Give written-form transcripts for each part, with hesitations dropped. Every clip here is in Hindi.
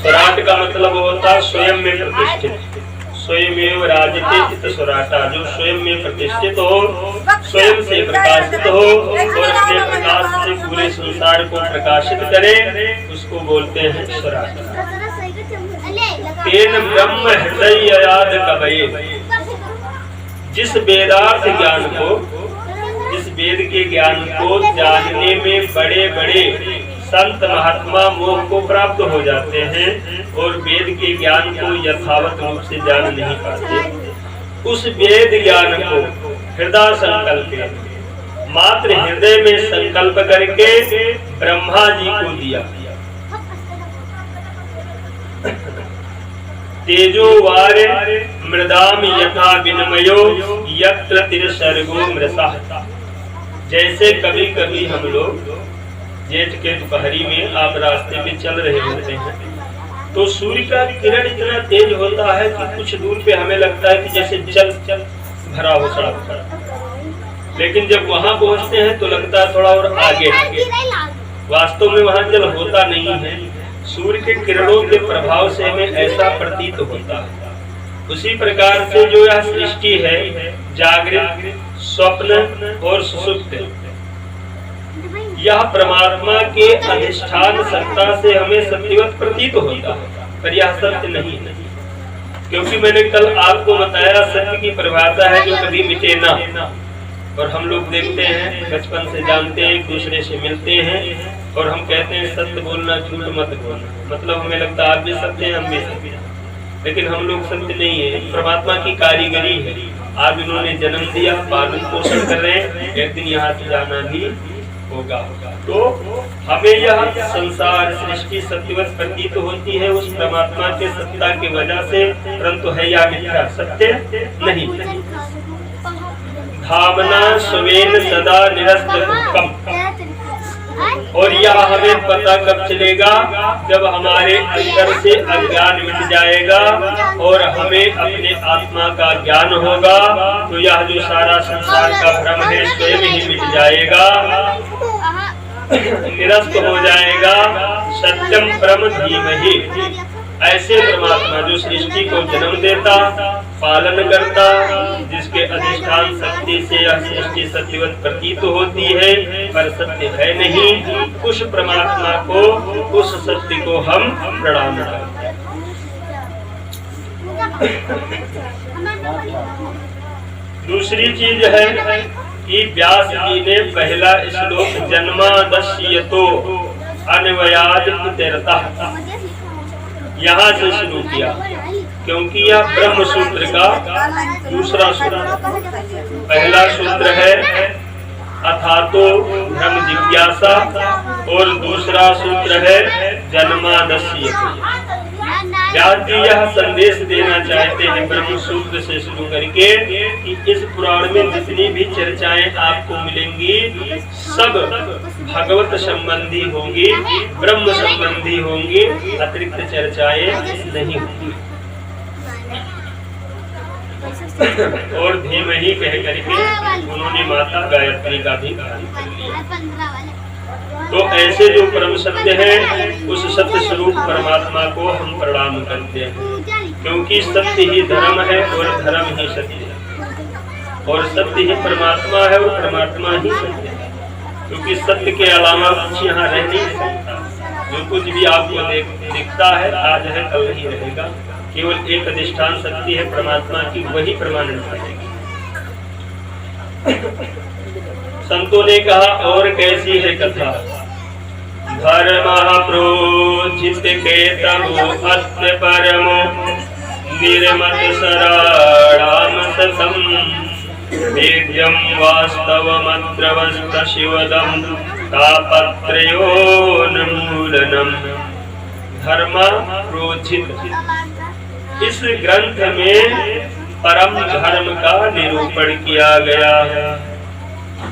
स्वराट का मतलब होता है स्वयं में प्रतिष्ठित, स्वयमेव राजते चित्त स्वराटा, जो स्वयं में प्रतिष्ठित हो, स्वयं से प्रकाशित हो और अपने प्रकाश से पूरे संसार को प्रकाशित करे, उसको बोलते हैं स्वराट। तेन ब्रह्म हृदय याद कवये, जिस वेदार्थ ज्ञान को, जिस वेद के ज्ञान को जानने में बड़े बड़े संत महात्मा मोह को प्राप्त हो जाते हैं और वेद के ज्ञान को यथावत रूप से जान नहीं पाते, उस वेद ज्ञान को हृदय संकल्प, मात्र हृदय में संकल्प करके ब्रह्मा जी को दिया। तेजोवार मृदाम यथा विनिमयो यत्र तिर्सर्गो मृषा। जैसे कभी कभी हम लोग जेठ के दोपहरी में आप रास्ते पे चल रहे होते हैं तो सूर्य का किरण इतना तेज होता है कि कुछ दूर पे हमें लगता है कि जैसे जल भरा हो सड़क पर, लेकिन जब वहां पहुंचते हैं तो लगता है थोड़ा और आगे, वास्तव में वहां जल होता नहीं है। सूर्य के किरणों के प्रभाव से हमें ऐसा प्रतीत होता है। उसी प्रकार से जो यह सृष्टि है, जागृत, स्वप्न और सुषुप्त, यह परमात्मा के अधिष्ठान सत्ता से हमें सत्यवत प्रतीत होता है, पर यह सत्य नहीं है। क्योंकि मैंने कल आपको बताया सत्य की परिभाषा है जो कभी मिटे ना, और हम लोग देखते हैं बचपन से जानते हैं, एक दूसरे से मिलते हैं और हम कहते हैं सत्य बोलना झूठ मत बोलना, मतलब हमें लगता है आप भी सत्य हैं हम भी सत्य हैं, लेकिन हम लोग सत्य नहीं है। परमात्मा की कारीगरी है। आज इन्होंने जन्म दिया, पालन पोषण कर रहे हैं, एक दिन यहाँ से जाना भी होगा। तो हमें यह संसार सृष्टि सत्यवत प्रतीत होती है उस परमात्मा के सत्ता की वजह से, परंतु है या मिथ्या, सत्य नहीं। भावना स्वेन सदा निरस्त, और यह हमें पता कब चलेगा, जब हमारे अंदर से अज्ञान मिट जाएगा और हमें अपने आत्मा का ज्ञान होगा, तो यह जो सारा संसार का भ्रम है स्वयं ही मिट जाएगा, निरस्त हो जाएगा। सत्यम परम धीमहि, ऐसे परमात्मा जो सृष्टि को जन्म देता, पालन करता, जिसके अधिष्ठान शक्ति से यह सृष्टि सत्यवत प्रतीत होती है पर सत्य है नहीं, उस परमात्मा को, उस सत्य को हम प्रणाम करते हैं। दूसरी चीज है कि व्यास जी ने पहला श्लोक जन्मादस्यतो अन्वयाद इत्यर्थः यहाँ से शुरू किया, क्योंकि यह ब्रह्म सूत्र का दूसरा सूत्र। पहला सूत्र है अथातो ब्रह्म जिज्ञासा और दूसरा सूत्र है जन्मादस्यतो। व्यास जी यह संदेश देना चाहते हैं ब्रह्म सूत्र से शुरू करके कि इस पुराण में जितनी भी चर्चाएं आपको मिलेंगी सब भगवत संबंधी होंगी, ब्रह्म संबंधी होंगी, अतिरिक्त चर्चाएं नहीं होंगी। और धीमहि कह करके उन्होंने माता गायत्री का भी गान कर लिया। तो ऐसे जो परम सत्य है उस सत्य स्वरूप परमात्मा को हम प्रणाम करते हैं, क्योंकि सत्य ही धर्म है और धर्म ही सत्य है, और सत्य ही परमात्मा है और परमात्मा ही सत्य है। क्योंकि सत्य के अलावा कुछ यहाँ रह नहीं सकता। जो कुछ भी आपको दिखता है आज है कल नहीं रहेगा, केवल एक अधिष्ठान शक्ति है परमात्मा की, वही प्रमाणित रहेगी। संतों ने कहा और कैसी है कथा, धर्मः प्रोचित केतमो अस्य परमो निर्मत सराणाम सतम वेद्यं वास्तवमत्र शिवदं तापत्रयोन्मूलनम्। धर्म प्रोचित, इस ग्रंथ में परम धर्म का निरूपण किया गया है,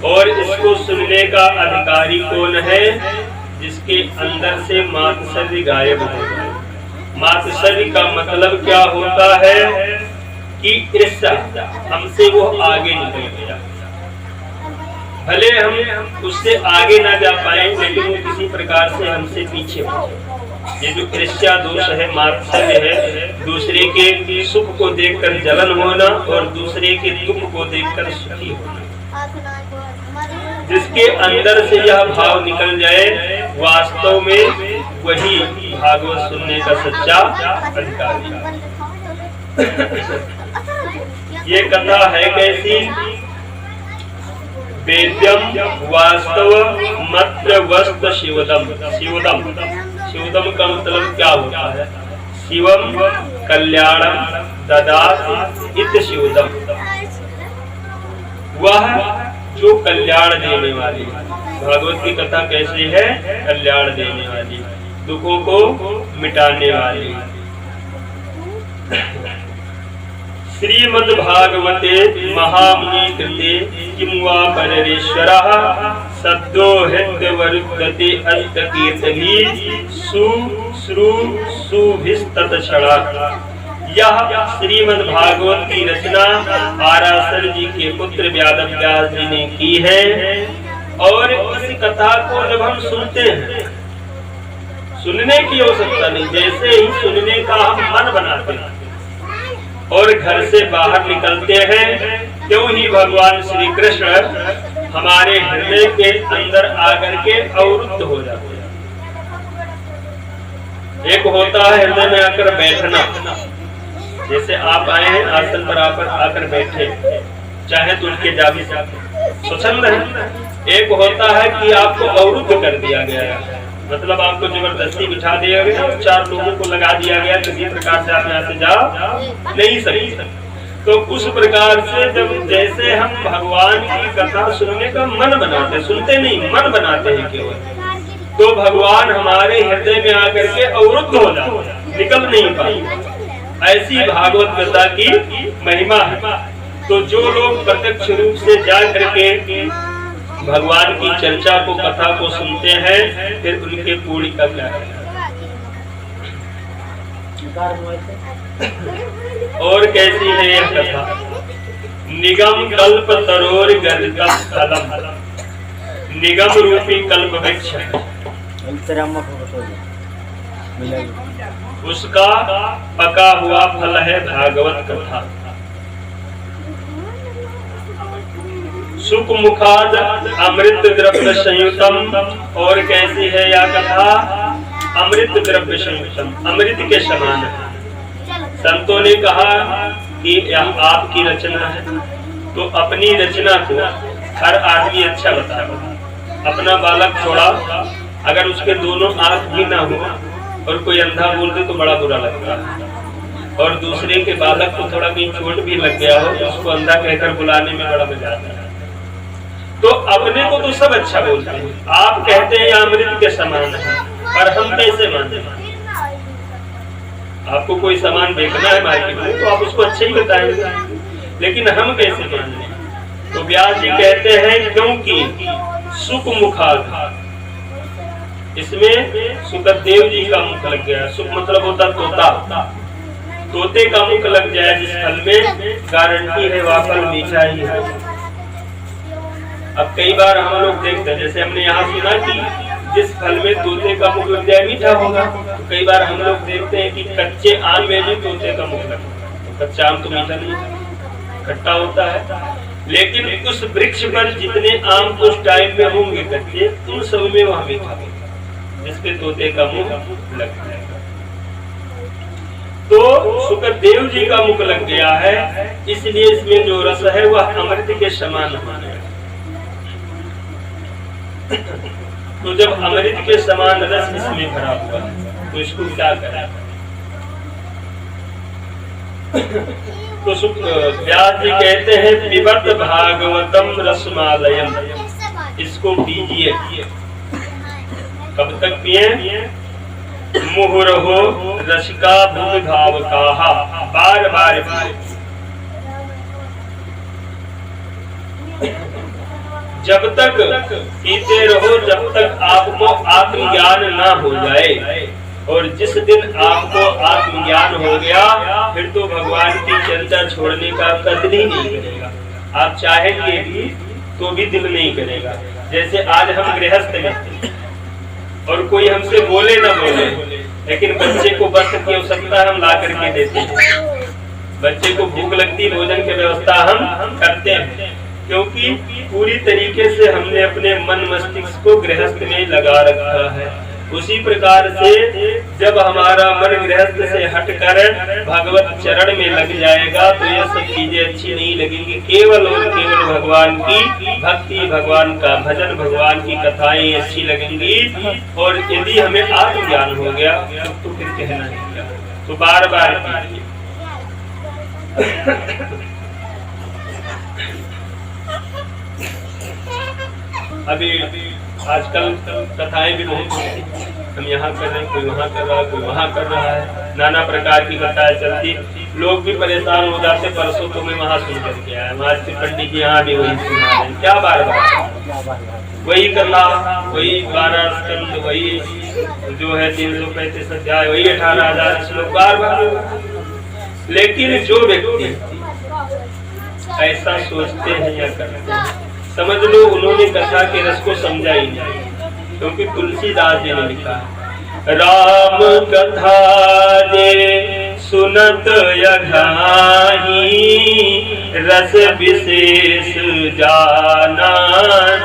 और इसको सुनने का अधिकारी कौन है, जिसके अंदर से मात्सर्य गायब हो जाए। मात्सर्य का मतलब क्या होता है कि ईर्ष्या, हमसे वो आगे निकल गया। भले हम उससे आगे ना जा पाए, लेकिन वो किसी प्रकार से हमसे पीछे हो, ये जो ईर्ष्या दोष है, मात्सर्य है, दूसरे के सुख को देखकर जलन होना और दूसरे के दुख को देखकर सुखी होना, जिसके अंदर से यह भाव निकल जाए, वास्तव में वही भागवत सुनने का सच्चा अधिकारी है। ये कथा है कैसी? वेद्यम वास्तव मत्र वस्त शिवदम। शिवदम, शिवदम का मतलब क्या होता है? शिवम कल्याणम ददाति इत शिवदम, वह जो कल्याण देने वाली। भागवत की कथा कैसी है? कल्याण देने वाली, दुखों को मिटाने वाली। श्रीमद्भागवते महामुनि कृते किं वा परेश्वरः सद्यो हृद्यवरुद्धते अष्टकीर्तिभिः सुश्रू सुभिस्ततक्षणा। यह श्रीमद्भागवत की रचना पाराशर जी के पुत्र व्यास जी ने की है। और इस कथा को जब हम सुनते हैं, सुनने की आवश्यकता नहीं, जैसे ही सुनने का हम मन बनाते हैं और घर से बाहर निकलते हैं, क्यों ही भगवान श्री कृष्ण हमारे हृदय के अंदर आकर के अवरुद्ध हो जाते हैं। एक होता है हृदय में आकर बैठना, जैसे आप आए हैं आसन पर आकर बैठे, चाहे तो उनके जा भी सकते, स्वच्छंद है। एक होता है कि आपको अवरुद्ध कर दिया गया है, मतलब आपको जबरदस्ती बिठा दिया गया, 4 लोगों को लगा दिया गया, किसी प्रकार से आप यहाँ से जा नहीं सकते। तो उस प्रकार से जब जैसे हम भगवान की कथा सुनने का मन बनाते, सुनते नहीं मन बनाते हैं केवल, तो भगवान हमारे हृदय में आकर के अवरुद्ध हो जाते, निकल नहीं पाते। ऐसी भागवत कथा की महिमा है। तो जो लोग प्रत्यक्ष रूप से जा करके भगवान की चर्चा को, कथा को सुनते हैं, फिर उनके पूरी का क्या है। और कैसी है यह कथा? निगम कल्प तरोर गर्दितम फलम, निगम रूपी कल्प वृक्ष, उसका पका हुआ फल है भागवत कथा। सुख मुखाद अमृत द्रव्य संयुतम। और कैसी है यह कथा? अमृत द्रव्य संयुतम, अमृत के समान है। संतों ने कहा कि यह आपकी रचना है, तो अपनी रचना को हर आदमी अच्छा बताता। अपना बालक छोड़ा, अगर उसके दोनों आंख भी ना हो और कोई अंधा बोल दे तो बड़ा बुरा लगता है। और दूसरे के बालक को थोड़ा कहीं चोट भी लग गया हो तो उसको अंधा कहकर बुलाने में बड़ा मजा आता है। तो अपने को तो सब अच्छा बोलते हैं, आप कहते हैं अमृत के समान है, और हम कैसे मानते हैं? आपको कोई सामान बेचना है मार्केट में तो आप उसको अच्छे ही बताएंगे, लेकिन हम कैसे मान लें? तो व्यास जी कहते हैं क्योंकि सुख मुखाद, इसमें सुखदेव जी का मुख लग गया। सुख मतलब होता तोता, तोते का मुख लग जाए जिस फल में, गारंटी है वह फल मीठा ही है। अब कई बार हम लोग देखते हैं, जैसे हमने यहाँ सुना कि जिस फल में तोते का मुख लग जाए मीठा होगा, तो कई बार हम लोग देखते हैं कि कच्चे आम में भी तोते का मुख लगता है। तो कच्चा आम तो मीठा नहीं है, खट्टा होता है। लेकिन उस वृक्ष पर जितने आम उस टाइम में होंगे कच्चे, उन सब में वह मीठा होगा, जिसपे तोते का मुख लगता है। तो सुखदेव जी का मुख लग गया है, इसलिए इसमें जो रस है वह अमृत के समान होने। तो जब अमृत के समान रस इसमें भरा हुआ तो इसको क्या करें? तो व्यास जी कहते हैं पिबत भागवतम रसमालयम, इसको पीजिए। कब तक पिए? मुहुरहो रसिका भूमिभावकाहा, बार बार जब तक पीते रहो, जब तक आपको आत्मज्ञान ना हो जाए। और जिस दिन आपको आत्मज्ञान हो गया, फिर तो भगवान की चर्चा छोड़ने का कद ही नहीं करेगा। आप चाहेंगे भी तो भी दिल नहीं करेगा। जैसे आज हम गृहस्थ में और कोई हमसे बोले ना बोले, लेकिन बच्चे को वस्त्र की आवश्यकता हम ला करके देते हैं, बच्चे को भूख लगती भोजन की व्यवस्था हम करते हैं, क्योंकि पूरी तरीके से हमने अपने मन मस्तिष्क को गृहस्थ में लगा रखा है। उसी प्रकार से जब हमारा मन गृहस्थ से हटकर भगवत चरण में लग जाएगा तो ये सब चीजें अच्छी नहीं लगेंगी। केवल और केवल भगवान की भक्ति, भगवान का भजन, भगवान की कथाएं अच्छी लगेंगी। और यदि हमें आत्मज्ञान हो गया तो फिर कहना नहीं क्या, तो बार बार कीजिए। अभी आजकल कथाएं भी बहुत होती, हम यहाँ कर रहे हैं, कोई वहाँ कर रहा है, कोई वहाँ कर रहा है, नाना प्रकार की कथाएं चलती, लोग भी परेशान हो जाते। परसों तो मैं वहाँ सुन करके आया, वहाँ से पंडित जी यहाँ भी वही सुना रहे, क्या बार बार वही करना, वही 12 स्कंद, वही जो है 335 अध्याय, वही 18,000 श्लोक बार बार। लेकिन जो व्यक्ति ऐसा सोचते हैं या करते हैं, समझ लो उन्होंने कथा के रस को समझा ही नहीं, क्योंकि तुलसीदास जी ने लिखा है, राम कथा जे सुनत यघाही, रस विशेष जाना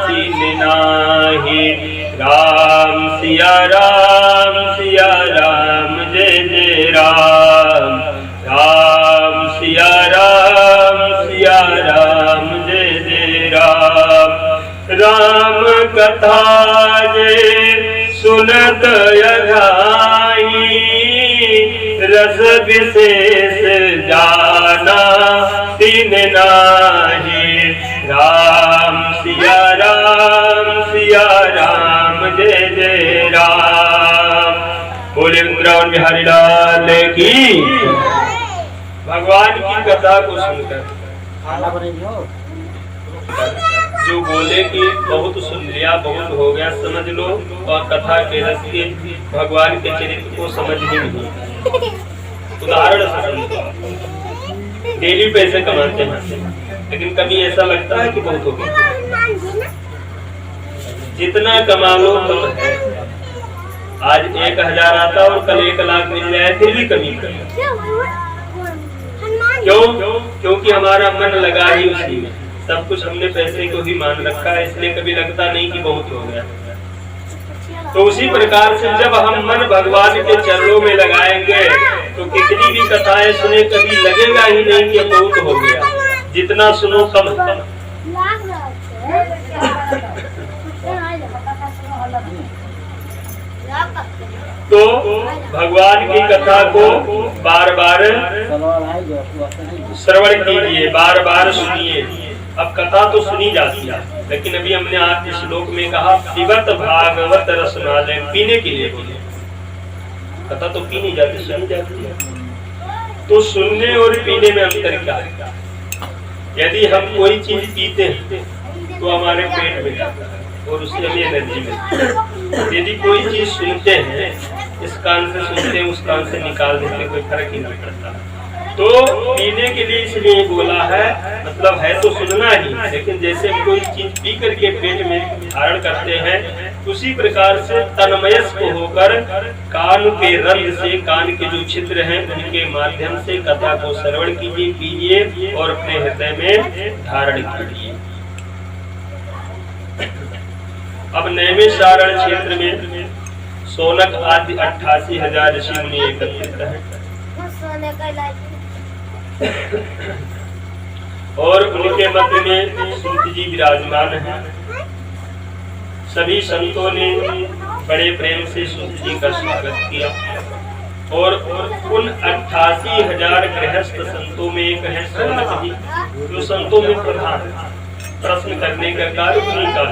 तिन नाहि। राम सिया राम जय जय राम, राम सिया राम जय जय राम। राम कथा जे सुनत यघाही, रस विशेष जाना तिन नाहि। राम सिया राम जय जय राम। बोले वृंदावन बिहारी लाल की। भगवान की कथा को सुनकर जो बोले कि बहुत सुन लिया, बहुत हो गया, समझ लो, और कथा के रस के भगवान के चरित्र को समझ ही नहीं। उदाहरण से समझो, डेली पैसे कमाते हैं, लेकिन कभी ऐसा लगता है कि बहुत हो गया। जितना कमा लो कम है। आज 1,000 आता और कल 1 लाख मिल जाए फिर भी कमी कर। क्यों? क्योंकि हमारा मन लगा ही उसी में, सब कुछ हमने पैसे को ही मान रखा है, इसलिए कभी लगता नहीं कि बहुत हो गया। तो उसी प्रकार से जब हम मन भगवान के चरणों में लगाएंगे तो कितनी भी कथाएं सुने कभी लगेगा ही नहीं कि बहुत हो गया, जितना सुनो कम। तो भगवान की कथा को बार बार श्रवण कीजिए, बार बार सुनिए। अब कथा तो सुनी जाती है, लेकिन अभी हमने आज इस श्लोक में कहा पिबत भागवत रसनालय, पीने के लिए बोले। कथा तो पी नहीं जाती, सुनी जाती है। तो सुनने और पीने में अंतर क्या है? यदि हम कोई चीज पीते हैं तो हमारे पेट में जाता है और उससे हमें एनर्जी मिलती है। यदि कोई चीज सुनते हैं, इस कान से सुनते हैं, उस कान से निकाल देते, कोई फर्क ही नहीं पड़ता। तो पीने के लिए इसलिए बोला है, मतलब है तो सुनना ही, लेकिन जैसे हम कोई चीज पी करके पेट में धारण करते हैं, उसी प्रकार से तन्मयस्क होकर कान के रंध्र से, कान के जो छिद्र हैं उनके माध्यम से कथा को श्रवण कीजिए, पीजिए और अपने हृदय में धारण कीजिए। अब नैमिषारण्य क्षेत्र में सोनक आदि 88,000 ऋषि मुनि एकत्रित हैं और उनके मध्य में सूत जी विराजमान हैं। सभी संतों ने बड़े प्रेम से सूत जी का स्वागत किया और उन 88,000 गृहस्थ संतों में एक है सोनक जी, जो संतों में प्रधान। प्रश्न करने का कार्य उन्हीं का